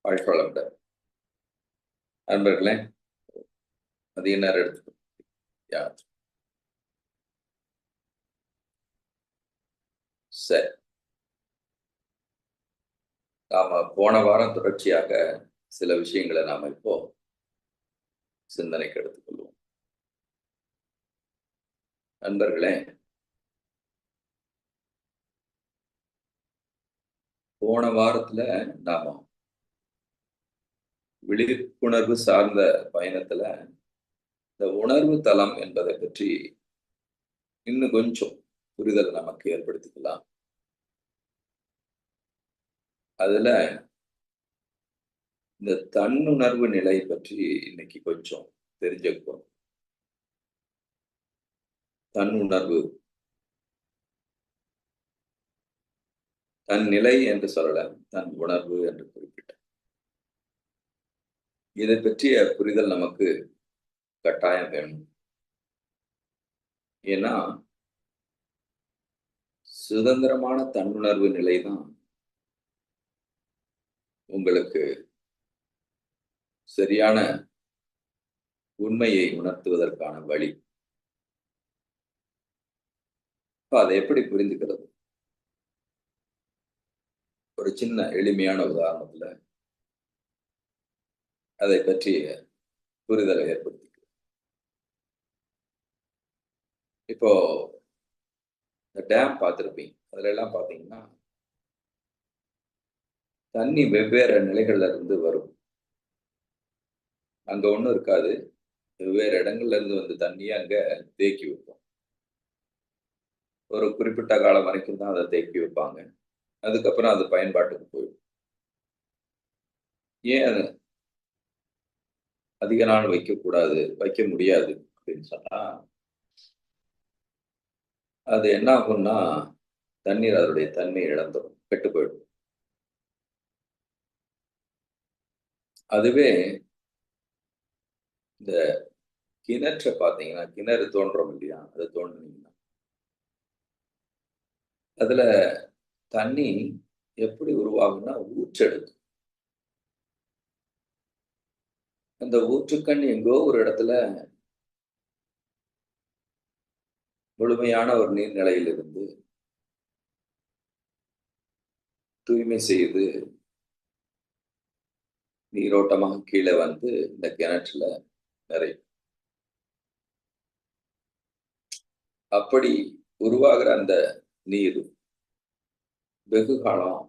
வாழ்க வளமுடன். நண்பர்களே, மதிய நேரம் எடுத்துக்கணும். யார் சரி, நாம போன வாரம் தொடர்ச்சியாக சில விஷயங்களை நாம இப்போ சிந்தனைக்கு எடுத்துக்கொள்வோம். நண்பர்களே, போன வாரத்துல நாம விழிப்புணர்வு சார்ந்த பயணத்துல இந்த உணர்வு தளம் என்பதை பற்றி இன்னும் கொஞ்சம் புரிதல் நமக்கு ஏற்படுத்திக்கலாம். அதுல இந்த தன்னுணர்வு நிலை பற்றி இன்னைக்கு கொஞ்சம் தெரிஞ்சுக்கணும். தன்னுணர்வு, தன் நிலை என்று சொல்லலாம், தன் உணர்வு என்று குறிப்பிட்ட இதை பற்றிய புரிதல் நமக்கு கட்டாயம் வேணும். ஏன்னா சுதந்திரமான தன்னுணர்வு நிலைதான் உங்களுக்கு சரியான உண்மையை உணர்த்துவதற்கான வழி. அதை எப்படி புரிந்துக்கிறது? ஒரு சின்ன எளிமையான உதாரணத்துல அதை பற்றிய புரிதலை ஏற்படுத்தி, இப்போ இந்த டேம் பார்த்துருப்பீங்க. அதுல எல்லாம் பாத்தீங்கன்னா தண்ணி வெவ்வேறு நிலைகள்ல இருந்து வரும். அங்க ஒண்ணும் இருக்காது, வெவ்வேறு இடங்கள்ல இருந்து வந்து தண்ணியை அங்க தேக்கி வைப்போம். ஒரு குறிப்பிட்ட காலம் வரைக்கும் தான் அதை தேக்கி வைப்பாங்க. அதுக்கப்புறம் அது பயன்பாட்டுக்கு போயிடும். ஏன் அதிக நாள் வைக்கக்கூடாது, வைக்க முடியாது அப்படின்னு சொன்னா, அது என்ன ஆகும்னா தண்ணீர் அதனுடைய தன்மை இழந்துடும், கெட்டு போயிடும். அதுவே இந்த கிணற்றை பார்த்தீங்கன்னா, கிணறு தோன்றோம் இல்லையா, அது தோன்றினீங்கன்னா அதுல தண்ணி எப்படி உருவாகும்னா ஊற்றெடுக்கும். அந்த ஊற்றுக்கண் எங்கோ ஒரு இடத்துல முழுமையான ஒரு நீர்நிலையிலிருந்து தூய்மை செய்து நீரோட்டமாக கீழே வந்து இந்த கிணற்றுல நிறையும். அப்படி உருவாகிற அந்த நீர் வெகு காலம்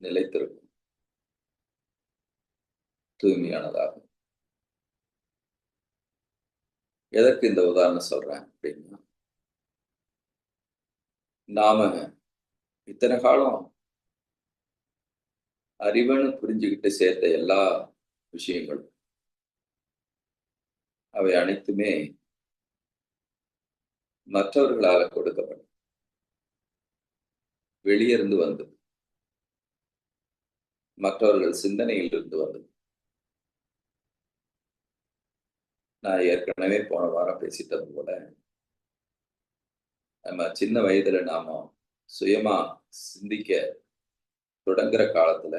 நிலைத்திருக்கும், தூய்மையானதாகும். எதற்கு இந்த உதாரணம் சொல்றேன் அப்படின்னா, நாம இத்தனை காலம் அறிவுன்னு புரிஞ்சுக்கிட்டு சேர்த்த எல்லா விஷயங்களும், அவை அனைத்துமே மற்றவர்களால் கொடுக்கப்படும், வெளியிருந்து வந்தது, மற்றவர்கள் சிந்தனையில் இருந்து வந்தது. நான் ஏற்கனவே போன வாரம் பேசிட்டது போல, நம்ம சின்ன வயதுல நாம சுயமா சிந்திக்க தொடங்குற காலத்துல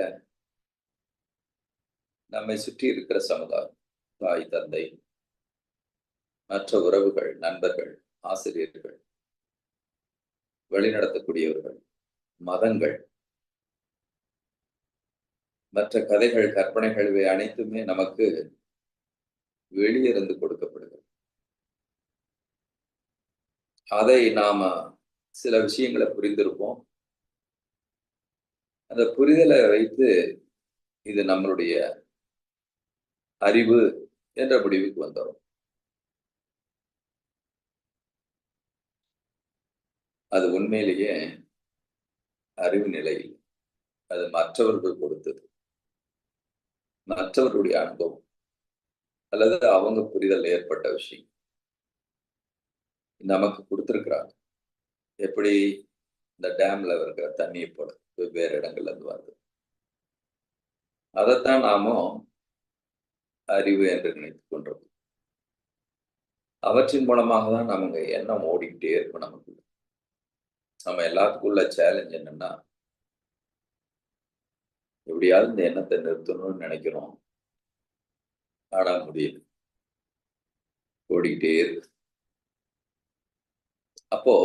நம்மை சுற்றி இருக்கிற சமுதாயம், தாய் தந்தை, மற்ற உறவுகள், நண்பர்கள், ஆசிரியர்கள், வழிநடத்தக்கூடியவர்கள், மதங்கள், மற்ற கதைகள், கற்பனைகள், இவை அனைத்துமே நமக்கு வெளியிருந்து கொடுக்கப்படுகிறது. அதை நாம சில விஷயங்களை புரிந்திருப்போம். அந்த புரிதலை வைத்து இது நம்மளுடைய அறிவு என்ற முடிவுக்கு வந்தோம். அது உண்மையிலேயே அறிவு நிலையில் அது மற்றவர்கள் கொடுத்தது, மற்றவர்களுடைய அனுபவம் அல்லது அவங்க புரிதல் ஏற்பட்ட விஷயம் நமக்கு கொடுத்திருக்கிறாங்க. எப்படி இந்த டேம்ல இருக்கிற தண்ணியை போல வெவ்வேறு இடங்கள்ல இருந்து வருது. அதைத்தான் நாமும் அறிவு என்று நினைத்துக் கொண்டோம். அவற்றின் மூலமாக தான் நமக்கு எண்ணம் ஓடிக்கிட்டே இருக்கும். நமக்கு நம்ம எல்லாத்துக்குள்ள சேலஞ்ச் என்னன்னா, எப்படியாவது இந்த எண்ணத்தை நிறுத்தணும்னு நினைக்கிறோம். ஆனா முடியல. ஓடிக்கிட்டே இருக்கு. அப்போ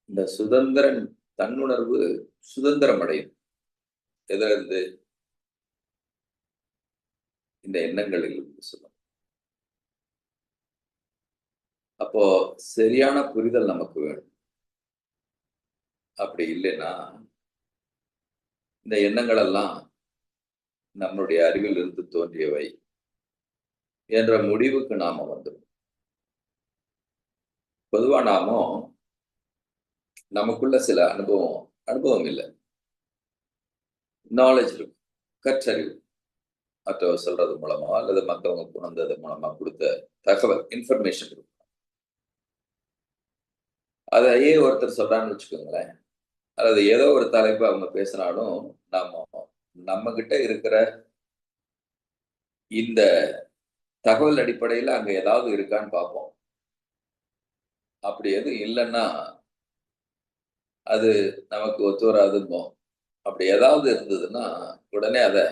இந்த சுதந்திரன் தன்னுணர்வு சுதந்திரம் அடையும். எதுல இருந்து? இந்த எண்ணங்களில் இருந்து சுதந்திரம். அப்போ சரியான புரிதல் நமக்கு வேணும். அப்படி இல்லைன்னா இந்த எண்ணங்கள் எல்லாம் நம்மளுடைய அறிவில் இருந்து தோன்றியவை என்ற முடிவுக்கு நாம வந்துடும். பொதுவா நமக்குள்ள சில அனுபவம் இல்லை, நாலேஜ் இருக்கும், கற்றறிவு, மற்றவர் சொல்றது மூலமா அல்லது மற்றவங்க உணர்ந்தது மூலமா கொடுத்த தகவல், இன்ஃபர்மேஷன் இருக்கும். அதையே ஒருத்தர் சொல்றான்னு வச்சுக்கோங்களேன், அல்லது ஏதோ ஒரு தலைப்பு அவங்க பேசினாலும் நம்ம கிட்ட இருக்கிற இந்த தகவல் அடிப்படையில் அங்க ஏதாவது இருக்கான்னு பார்ப்போம். அப்படி எதுவும் இல்லைன்னா அது நமக்கு ஒத்து வராதும்போம். அப்படி ஏதாவது இருந்ததுன்னா உடனே அதை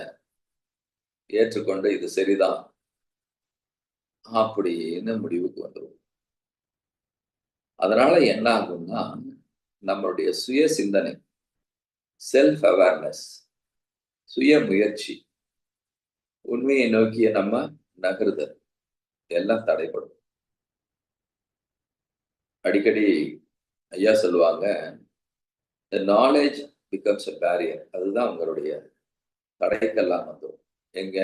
ஏற்றுக்கொண்டு இது சரிதான் அப்படின்னு முடிவுக்கு வந்துடும். அதனால என்ன ஆகும்னா நம்மளுடைய சுய சிந்தனை, செல்ஃப் அவேர்னஸ், சுய முயற்சி, உண்மையை நோக்கிய நம்ம நகருதல் எல்லாம் தடைப்படும். அடிக்கடி ஐயா சொல்லுவாங்க, the knowledge becomes a barrier. அதுதான் உங்களுடைய தடைக்கெல்லாம் வந்துடும். எங்க?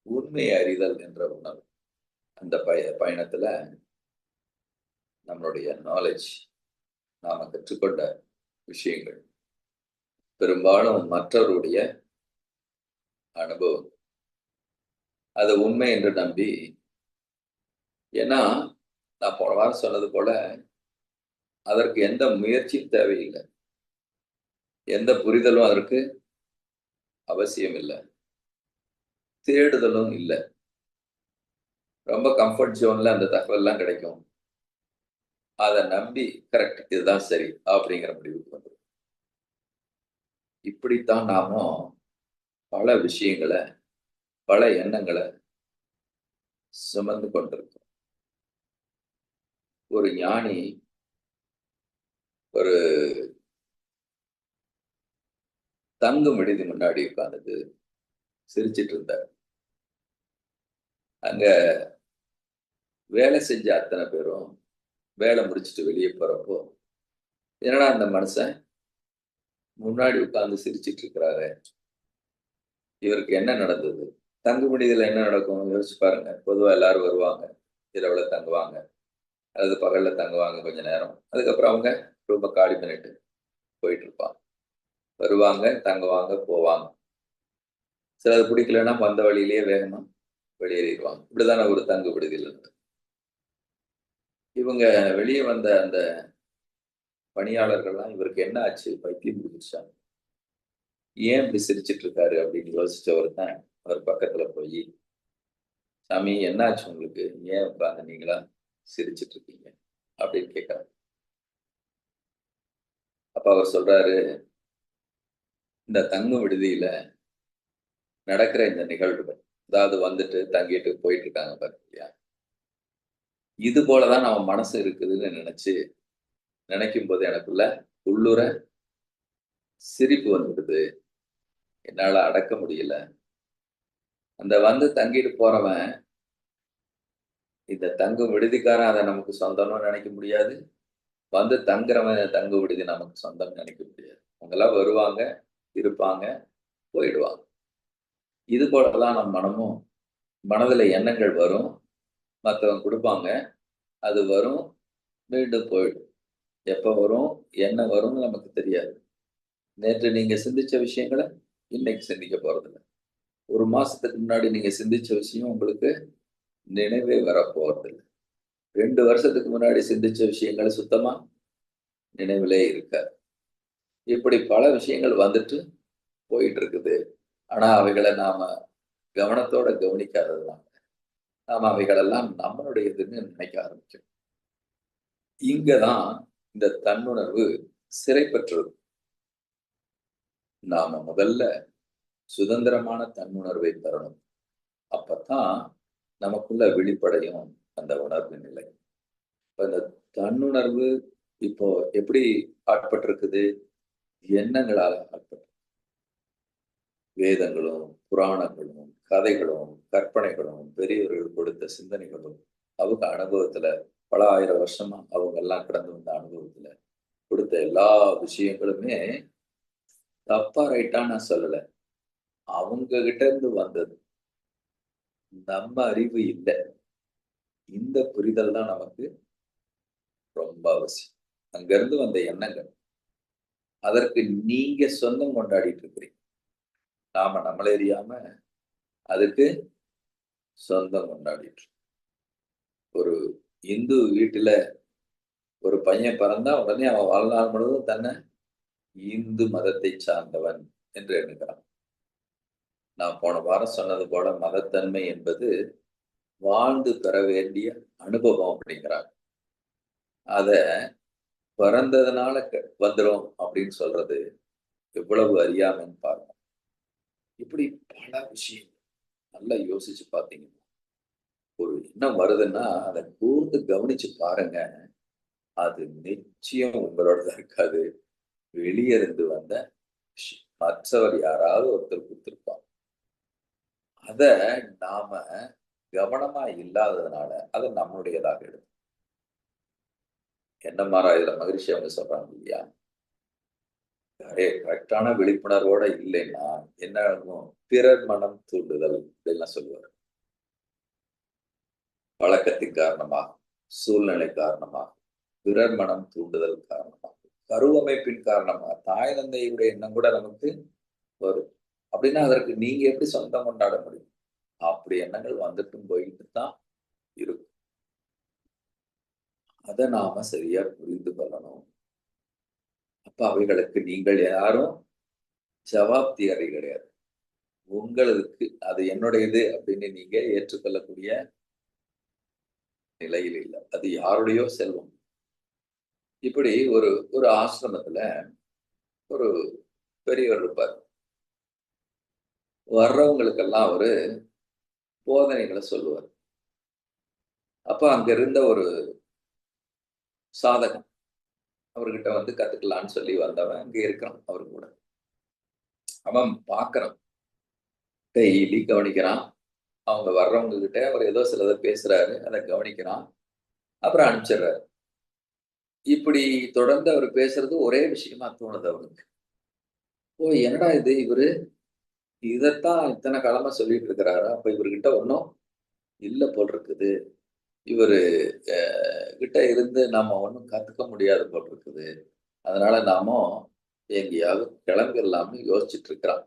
உண்மையை அறிதல் என்ற உணர்வு. அந்த பயணத்துல நம்மளுடைய நாலேஜ், நாம கற்றுக்கொண்ட விஷயங்கள் பெரும்பாலும் மற்றவருடைய அனுபவம், அது உண்மை என்று நம்பி, ஏன்னா நான் போன வாரம் சொன்னது போல அதற்கு எந்த முயற்சியும் தேவையில்லை, எந்த புரிதலும் அதற்கு அவசியம் இல்லை, தேடுதலும் இல்லை. ரொம்ப கம்ஃபர்ட் ஜோன்ல அந்த தகவல் எல்லாம் கிடைக்கும். அதை நம்பி கரெக்ட், இதுதான் சரி அப்படிங்கிற முடிவுக்கு வந்துடும். இப்படித்தான் நாமும் பல விஷயங்களை, பல எண்ணங்களை சுமந்து கொண்டிருக்கோம். ஒரு ஞானி ஒரு தங்கும் விடுதி முன்னாடி உட்கார்ந்து சிரிச்சிட்டு இருந்தார். அங்க வேலை செஞ்ச அத்தனை பேரும் வேலை முடிச்சுட்டு வெளியே போறப்போ, என்னடா அந்த மனுஷன் முன்னாடி உட்கார்ந்து சிரிச்சிட்டு இருக்கிறாரு, இவருக்கு என்ன நடந்தது? தங்கு விடுதியில என்ன நடக்கும் யோசிச்சு பாருங்க. பொதுவா எல்லாரும் வருவாங்க, இரவுல தங்குவாங்க, அல்லது பகல்ல தங்குவாங்க கொஞ்ச நேரம். அதுக்கப்புறம் அவங்க ரொம்ப காலி பண்ணிட்டு போயிட்டு இருப்பாங்க. வருவாங்க, தங்குவாங்க, போவாங்க. சிலது பிடிக்கலன்னா வந்த வழியிலேயே வேகமா வெளியேறிடுவாங்க. இப்படிதானே ஒரு தங்கு விடுதியில் இருந்து. இவங்க வெளியே வந்த அந்த பணியாளர்கள்லாம், இவருக்கு என்ன ஆச்சு, பைத்தியம் பிடிச்சிருச்சாங்க, ஏன் இப்படி சிரிச்சிட்டு இருக்காரு அப்படின்னு யோசிச்சவர் தான் அவர் பக்கத்துல போய், சாமி என்ன ஆச்சு உங்களுக்கு, ஏன் உட்கார்ந்து நீங்களா சிரிச்சிட்டு இருக்கீங்க அப்படின்னு கேட்கிறாரு. அப்ப அவர் சொல்றாரு, இந்த தங்கும் விடுதியில நடக்கிற இந்த நிகழ்வுகள், அதாவது வந்துட்டு தங்கிட்டு போயிட்டு இருக்காங்க பாரு இல்லையா, இது போலதான் நம்ம மனசு இருக்குதுன்னு நினைக்கும் போது எனக்குள்ள உள்ளுர சிரிப்பு வந்துடுது, என்னால அடக்க முடியல. அந்த வந்து தங்கிட்டு போறவன், இந்த தங்கும் விடுதிக்காரன் அதை நமக்கு சொந்தம்னு நினைக்க முடியாது, வந்து தங்குறவன் தங்கு விடுதி நமக்கு சொந்தம்னு நினைக்க முடியாது. அவங்கெல்லாம் வருவாங்க, இருப்பாங்க, போயிடுவாங்க. இது போலதான் நம் மனமும், மனதுல எண்ணங்கள் வரும், மற்றவங்க கொடுப்பாங்க, அது வரும், மீண்டும் போயிடும். எப்ப வரும், என்ன வரும்னு நமக்கு தெரியாது. நேற்று நீங்க சிந்திச்ச விஷயங்களை இன்னைக்கு சிந்திக்க போறதில்லை. ஒரு மாசத்துக்கு முன்னாடி நீங்க சிந்திச்ச விஷயம் உங்களுக்கு நினைவே வரப்போறதில்லை. 2 வருஷத்துக்கு முன்னாடி சிந்திச்ச விஷயங்கள் சுத்தமா நினைவிலே இருக்காது. இப்படி பல விஷயங்கள் வந்துட்டு போயிட்டு இருக்குது. ஆனா அவைகளை நாம கவனத்தோட கவனிக்காததுனால நாம அவைகளெல்லாம் நம்மளுடையதுன்னு நினைக்க ஆரம்பிக்கும். இங்கதான் இந்த தன்னுணர்வு சிறை பெற்றது. நாம முதல்ல சுதந்திரமான தன்னுணர்வை பெறணும். அப்பத்தான் நமக்குள்ள வெளிப்படையும் அந்த உணர்வு நிலை. இப்ப இந்த தன்னுணர்வு இப்போ எப்படி ஆட்பட்டிருக்குது? எண்ணங்களால ஆட்பட்டு வேதங்களும், புராணங்களும், கதைகளும், கற்பனைகளும், பெரியவர்கள் கொடுத்த சிந்தனைகளும், அவங்க அனுபவத்துல பல ஆயிரம் வருஷமா அவங்க எல்லாம் கடந்து வந்த அனுபவத்துல கொடுத்த எல்லா விஷயங்களுமே தப்பா ரைட்டான்னு நான் சொல்லல. அவங்க கிட்ட இருந்து வந்தது. நம்ம அறிவு இல்ல. இந்த புரிதல் தான் நமக்கு ரொம்ப அவசியம். அங்கிருந்து வந்த எண்ணங்கள். அதற்கு நீங்க சொந்தம் கொண்டாடிட்டு இருக்கிறீங்க. நாம நம்மள அறியாம அதுக்கு சொந்தம் கொண்டாடிட்டு இருக்கோம். ஒரு இந்து வீட்டுல ஒரு பையன் பிறந்தா உடனே அவன் வாழ்நாள் முழுவதும் தன்னை இந்து மதத்தை சார்ந்தவன் என்று எண்ணுகிறான். நான் போன வாரம் சொன்னது போல மதத்தன்மை என்பது வாழ்ந்து பெற வேண்டிய அனுபவம் அப்படிங்கிறாங்க. அத பிறந்ததுனால வந்துரும் அப்படின்னு சொல்றது எவ்வளவு அறியாமைன்னு பாருங்க. இப்படி பல விஷயம் நல்லா யோசிச்சு பார்த்தீங்கன்னா ஒரு எண்ணம் வருதுன்னா அதை கூர்ந்து கவனிச்சு பாருங்க. அது நிச்சயம் உங்களோடதான் இருக்காது. வெளியே இருந்து வந்த மற்றவர் யாராவது ஒருத்தர் கொடுத்திருப்பாங்க. அத நாம கவனமா இல்லாததுனால அது நம்முடையதாக எடுக்கும். என்ன மாறா இதுல மகிழ்ச்சி அவங்க சொல்றாங்க இல்லையா? கரெக்டான விழிப்புணர்வோட இல்லைன்னா என்ன ஆகும்? பிறர் மனம் தூண்டுதல் அப்படின்லாம் சொல்லுவார். பழக்கத்தின் காரணமாக, சூழ்நிலை காரணமாக, பிறர் மனம் தூண்டுதல் காரணமாக, கருவமைப்பின் காரணமாக, தாய் தந்தையுடைய எண்ணம் கூட நமக்கு வரும். அப்படின்னா அதற்கு நீங்க எப்படி சொந்தம் கொண்டாட முடியும்? அப்படி எண்ணங்கள் வந்துட்டும் போயிட்டு தான் இருக்கும். அதை நாம சரியா புரிந்து கொள்ளணும். அப்ப அவைகளுக்கு நீங்கள் யாரும் ஜவாப்தியாரி கிடையாது. உங்களுக்கு அது என்னுடையது அப்படின்னு நீங்க ஏற்றுக்கொள்ளக்கூடிய நிலையில் இல்லை. அது யாருடையோ செல்வம். இப்படி ஒரு ஒரு ஆசிரமத்துல ஒரு பெரியவர் இருப்பார். வர்றவங்களுக்கெல்லாம் அவரு போதனைகளை சொல்லுவார். அப்ப அங்க இருந்த ஒரு சாதகன் அவர்கிட்ட வந்து கத்துக்கலான்னு சொல்லி வந்தவன் அங்க இருக்கிறான் அவரு கூட. அவன் பார்க்கறான். டெய்லி கவனிக்கிறான். அவங்க வர்றவங்க கிட்ட அவர் ஏதோ சிலதை பேசுறாரு. அதை கவனிக்கிறான். அப்புறம் அனுப்பிச்சிடுறாரு. இப்படி தொடர்ந்து அவர் பேசுறது ஒரே விஷயமா தோணுது அவனுக்கு. ஓ என்னடா இது இவரு இதைத்தான் இத்தனை காலமா சொல்லிட்டு இருக்கிறாரா? அப்ப இவர்கிட்ட ஒன்றும் இல்ல போல் இருக்குது. இவரு கிட்ட இருந்து நாம ஒன்றும் கத்துக்க முடியாது போல் இருக்குது. அதனால நாம எங்கேயாவது கிளம்பிடலாம்னு யோசிச்சுட்டு இருக்கிறான்.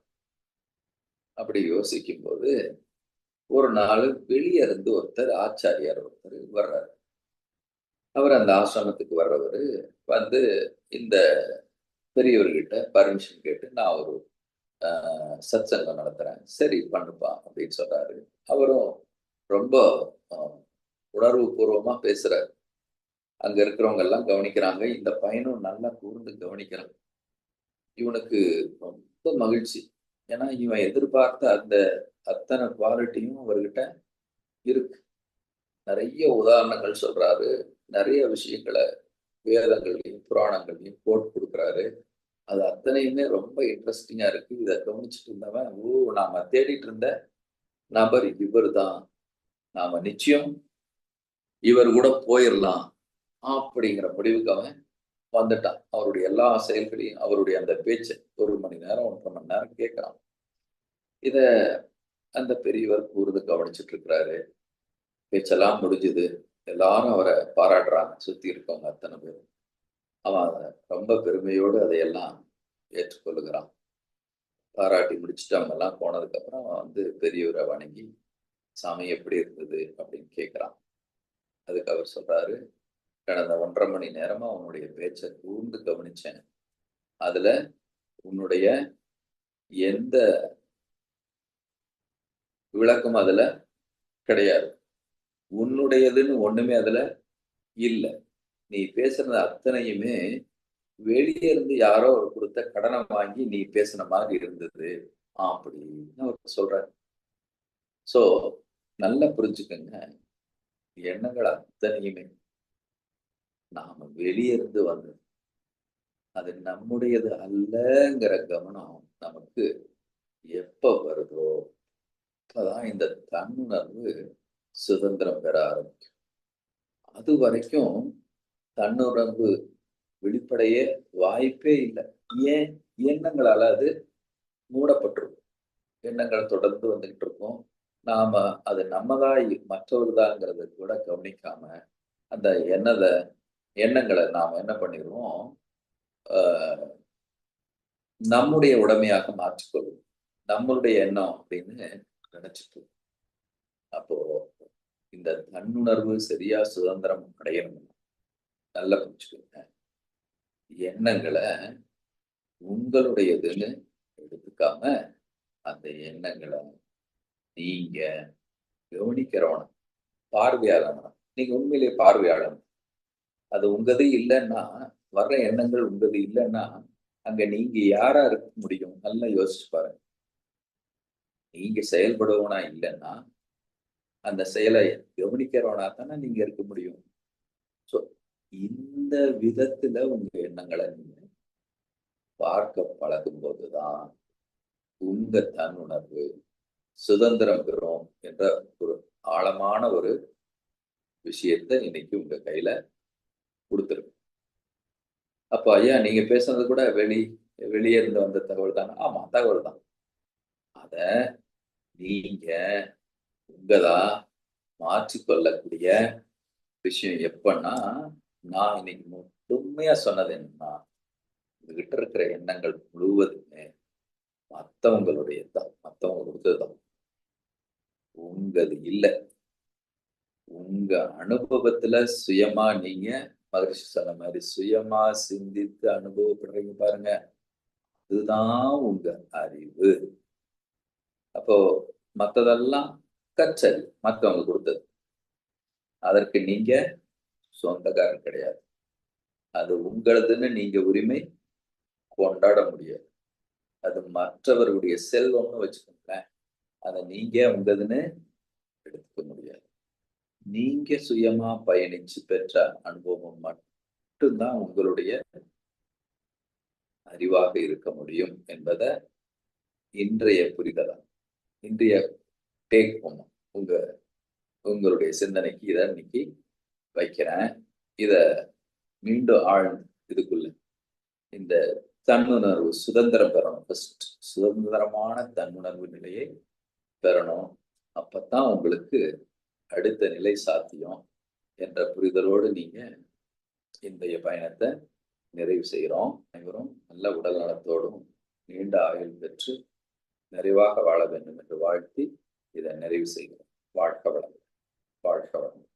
அப்படி யோசிக்கும் போது ஒரு நாள் வெளியே இருந்து ஒருத்தர் ஆச்சாரியார் ஒருத்தர் வர்றாரு. அவர் அந்த ஆசிரமத்துக்கு வர்றவர் வந்து இந்த பெரியவர்கிட்ட பர்மிஷன் கேட்டு நான் ஒரு சத்சங்கம் நடத்துறேன். சரி பண்ணுப்பா அப்படின்னு சொல்றாரு. அவரும் ரொம்ப உணர்வு பூர்வமா பேசுறாரு. அங்க இருக்கிறவங்க எல்லாம் கவனிக்கிறாங்க. இந்த பையனும் நல்லா கூர்ந்து கவனிக்கிறான். இவனுக்கு ரொம்ப மகிழ்ச்சி. ஏன்னா இவன் எதிர்பார்த்த அந்த அத்தனை குவாலிட்டியும் அவர்கிட்ட இருக்கு. நிறைய உதாரணங்கள் சொல்றாரு. நிறைய விஷயங்களை வேதங்களையும் புராணங்களையும் கோட் கொடுக்குறாரு. அது அத்தனையுமே ரொம்ப இன்ட்ரெஸ்டிங்கா இருக்கு. இதை கவனிச்சுட்டு இருந்தவன் நாம தேடிட்டு இருந்த நபர் இவர் தான். நாம நிச்சயம் இவர் கூட போயிடலாம் அப்படிங்கிற முடிவுக்கு அவன் வந்துட்டான். அவருடைய எல்லா செயல்களையும் அவருடைய அந்த பேச்சை 1 மணி நேரம் 1.5 மணி நேரம் கேட்கிறான். இத அந்த பெரியவர் கூர்ந்து கவனிச்சுட்டு இருக்கிறாரு. பேச்செல்லாம் முடிஞ்சுது. எல்லாரும் அவரை பாராட்டுறாங்க. சுத்தி இருக்கவங்க அத்தனை பேரும். அவன் ரொம்ப பெருமையோடு அதையெல்லாம் ஏற்றுக்கொள்ளுகிறான். பாராட்டி முடிச்சுட்டு அவங்க எல்லாம் போனதுக்கு அப்புறம் அவன் வந்து பெரியவரை வணங்கி சாமி எப்படி இருந்தது அப்படின்னு கேட்கிறான். அதுக்கு அவர் சொல்றாரு, கடந்த 1.5 மணி நேரமா உன்னுடைய பேச்சை கூர்ந்து கவனிச்சேன். அதுல உன்னுடைய எந்த விளக்கம் அதுல கிடையாது. உன்னுடையதுன்னு ஒண்ணுமே அதுல இல்ல. நீ பேசுறது அத்தனையுமே வெளியே இருந்து யாரோ கொடுத்த கடனை வாங்கி நீ பேசின மாதிரி இருந்தது அப்படின்னு அவர் சொல்றாரு. சோ நல்லா புரிஞ்சுக்கங்க, எண்ணங்கள் அத்தனையுமே நாம வெளியே இருந்து வந்தது. அது நம்முடையது அல்லங்கிற கவனம் நமக்கு எப்ப வருதோ அப்பதான் இந்த தன்னுணர்வு சுதந்திரம் பெற ஆரம்பிக்கும். அது வரைக்கும் தன்னுணர்வு வெளிப்படைய வாய்ப்பே இல்லை. ஏன்? எண்ணங்களால அது மூடப்பட்டிருக்கும். எண்ணங்கள் தொடர்ந்து வந்துகிட்டு இருக்கும். நாம அது நம்மதா மற்றவர்தாங்கிறத கூட கவனிக்காம அந்த எண்ணங்களை நாம என்ன பண்ணிடுவோம், ஆஹ் நம்முடைய உடைமையாக மாற்றிக்கொள்வோம். நம்மளுடைய எண்ணம் அப்படின்னு நினைச்சிட்டு. அப்போ இந்த தன்னுணர்வு சரியா சுதந்திரம் அடையணும். நல்லா புரிஞ்சுக்கோங்க. எண்ணங்களை உங்களுடையதுன்னு எடுத்துக்காம அந்த எண்ணங்களை நீங்க கவனிக்கிறவனும் பார்வையாளனும். நீங்க உண்மையிலேயே பார்வையாளன். அது உங்கது இல்லைன்னா, வர்ற எண்ணங்கள் உங்கது இல்லைன்னா அங்க நீங்க யாரா இருக்க முடியும்? நல்லா யோசிச்சு பாருங்க. நீங்க செயல்படுவனா இல்லைன்னா அந்த செயலை கவனிக்கிறவனா தானே நீங்க இருக்க முடியும். ஸோ இந்த விதத்துல உங்க எண்ணங்களை நீங்க பார்க்க பழகும் போதுதான் உங்க தன்னுணர்வு சுதந்திரம் பெறும் என்ற ஒரு ஆழமான ஒரு விஷயத்த இன்னைக்கு உங்க கையில கொடுத்துருக்கு. அப்ப ஐயா நீங்க பேசுனது கூட வெளியே இருந்து வந்த தகவல் தானே? ஆமா, தகவல் தான். அத நீங்க உங்களா மாற்றிக்கொள்ளக்கூடிய விஷயம் எப்பன்னா, நான் இன்னைக்கு முழுமையா சொன்னது என்னன்னா, உங்ககிட்ட இருக்கிற எண்ணங்கள் முழுவதுமே மற்றவங்களுடைய தான், மற்றவங்க கொடுத்ததுதான், உங்களது இல்லை. உங்க அனுபவத்துல சுயமா நீங்க மகிழ்ச்சி சொன்ன மாதிரி சுயமா சிந்தித்து அனுபவப்படுறீங்க பாருங்க, அதுதான் உங்க அறிவு. அப்போ மற்றதெல்லாம் கற்றல், மற்றவங்க கொடுத்தது. அதற்கு நீங்க சொந்தக்காரர் கிடையாது. அது உங்களதுன்னு நீங்க உரிமை கொண்டாட முடியாது. அது மற்றவர்களுடைய செல்வம்னு வச்சுக்கோங்களேன். அதை நீங்க உங்களதுன்னு எடுத்துக்க முடியாது. நீங்க சுயமா பயணிச்சு பெற்ற அனுபவம் மட்டும்தான் உங்களுடைய அறிவாக இருக்க முடியும் என்பதை இன்றைய புரிதலா, இன்றைய டேக் ஹோம் உங்களுடைய சிந்தனைக்கு இதை இன்னைக்கு வைக்கிறேன். இத மீண்டும் இதுக்குள்ள இந்த தன்னுணர்வு சுதந்திரம் பெறணும். ஃபர்ஸ்ட் சுதந்திரமான தன்னுணர்வு நிலையை பெறணும். அப்பதான் உங்களுக்கு அடுத்த நிலை சாத்தியம் என்ற புரிதலோடு நீங்க இன்றைய பயணத்தை நிறைவு செய்கிறோம். அனைவரும் நல்ல உடல் நலத்தோடும் நீண்ட ஆயுள் பெற்று நிறைவாக வாழ வேண்டும் என்று வாழ்த்தி இதை நிறைவு செய்கிறோம். வாழ்க வளம், வாழ்க வளம்.